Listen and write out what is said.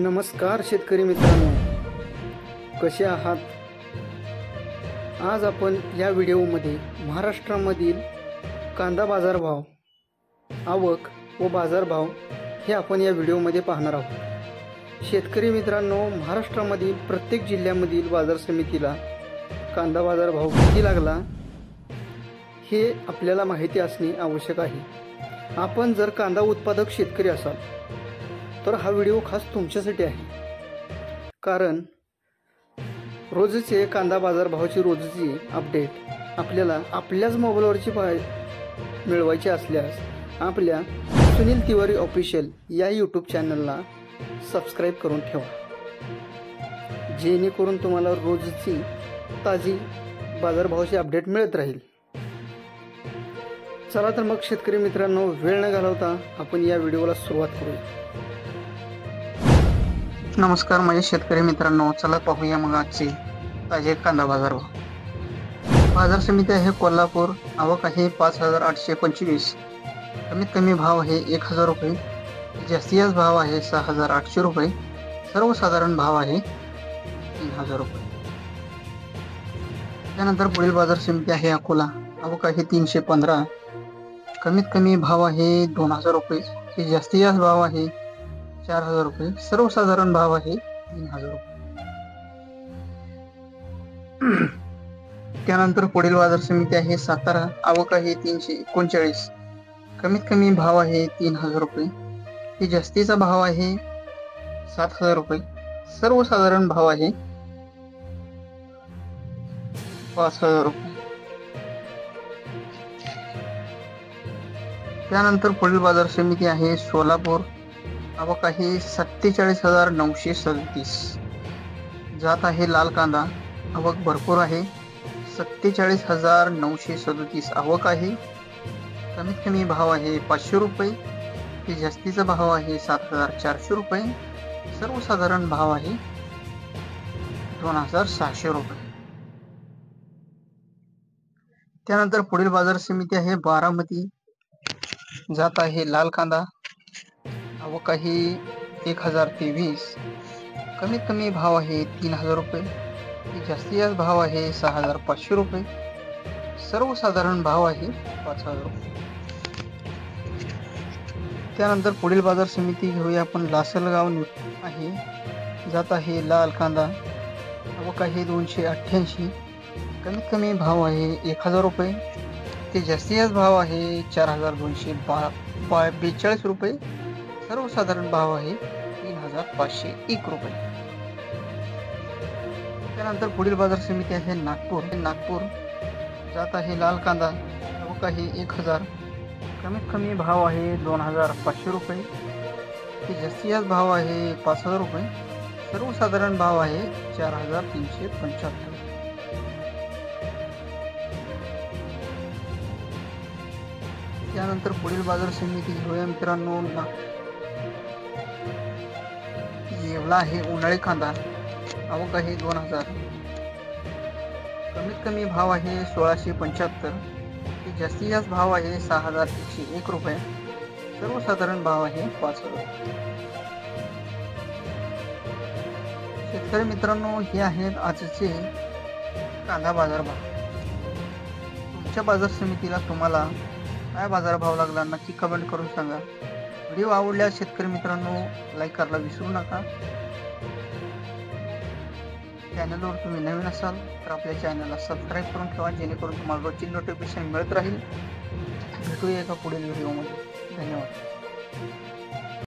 नमस्कार शेतकरी मित्रांनो, कसे आहात? आज आपण या व्हिडिओमध्ये महाराष्ट्रामधील कांदा बाजारभाव, आवक व बाजारभाव हे आपण या व्हिडिओमध्ये पाहणार आहोत। शेतकरी मित्रांनो, महाराष्ट्रामधील प्रत्येक जिल्ह्यामधील बाजार समितीला कांदा बाजारभाव किती लागला हे आपल्याला माहिती असणे आवश्यक आहे। आपण जर कांदा उत्पादक शेतकरी असाल तर हा व्हिडिओ खास तुमच्यासाठी आहे, कारण रोजचे कांदा बाजारभावाची रोजची अपडेट आपल्याला आपल्याच मोबाईलवरची मिळवायची असल्यास आपल्या सुनील तिवारी ऑफिशियल या यूट्यूब चॅनलला सबस्क्राईब करून ठेवा, जेणेकरून तुम्हाला रोजची ताजी बाजारभावाची अपडेट मिळत राहील। चला तर मग शेतकरी मित्रांनो, वेळ न घालवता आपण या व्हिडिओला सुरुवात करूया। नमस्कार माझे शेतकरी मित्रांनो, चला पाहूया मग आजचे ताजे कांदा बाजारभाव। बाजार समिती आहे कोल्हापूर, आवक आहे 5825, कमीत कमी भाव आहे 1000 रुपये, जास्तीत भाव आहे 6800 रुपये, सर्वसाधारण भाव आहे 3000 रुपये। त्यानंतर पुढील बाजार समिती आहे अकोला, आवक आहे 315, कमीत कमी भाव आहे 2000 रुपये, जास्तीत भाव आहे 4000 रुपये, सर्वसाधारण भाव आहे 3000 रुपये। त्यानंतर पुढील बाजार समिती आहे सातारा, आवक आहे 339, कमीत कमी भाव आहे 3000 रुपये, जास्तीचा भाव आहे 7000 रुपये, सर्वसाधारण भाव आहे 5000 रुपये। त्यानंतर पुढील बाजार समिती आहे सोलापूर, आवक आहे 47937, जात आहे लाल कांदा, आवक भरपूर आहे 47937 आवक आहे, कमीत कमी भाव आहे 500 रुपये, जास्तीचा भाव आहे 7400 रुपये, सर्वसाधारण भाव आहे 2600 रुपये। त्यानंतर पुढील बाजार समिती आहे बारामती, जात आहे लाल कांदा, आवक आहे 1023, कमीत कमी भाव आहे 3000 रुपये, जास्तीत भाव आहे 6500 रुपये, सर्वसाधारण भाव आहे 5000 रुपये। त्यानंतर पुढील बाजार समिती घेऊया आपण लासलगाव आहे, जात आहे लाल कांदा, आवक आहे 288, कमीत कमी भाव आहे 1000 रुपये, जास्तीत भाव आहे 4242 रुपये, सर्वसाधारण भाव आहे 3501 रुपये। त्यानंतर पुढील बाजार समिती आहे नागपूर, जात आहे लाल कांदा, आवक आहे 1000, कमीत कमी भाव आहे 2500 रुपये, जास्तीत भाव आहे 5000 रुपये, सर्वसाधारण भाव आहे 4375। त्यानंतर पुढील बाजार समिती घेऊया मित्रांनो, येवला आहे उन्हाळी कांदा, आवक आहे 2000, कमीत कमी भाव आहे 1675, जास्तीत भाव आहे 6101 रुपये, सर्वसाधारण भाव आहे 5000। शेतकरी मित्रांनो, हे आहेत आजचे कांदा बाजारभाव। तुमच्या बाजार समितीला तुम्हाला काय बाजारभाव लागला नक्की कमेंट करून सांगा। व्हिडिओ आवडल्यास शेतकरी मित्रांनो लाईक करायला विसरू नका। चॅनलवर तुम्ही नवीन असाल तर आपल्या चॅनलला सबस्क्राईब करून ठेवा, जेणेकरून तुम्हाला रोजची नोटिफिकेशन मिळत राहील। भेटूया एका पुढील व्हिडिओमध्ये। धन्यवाद।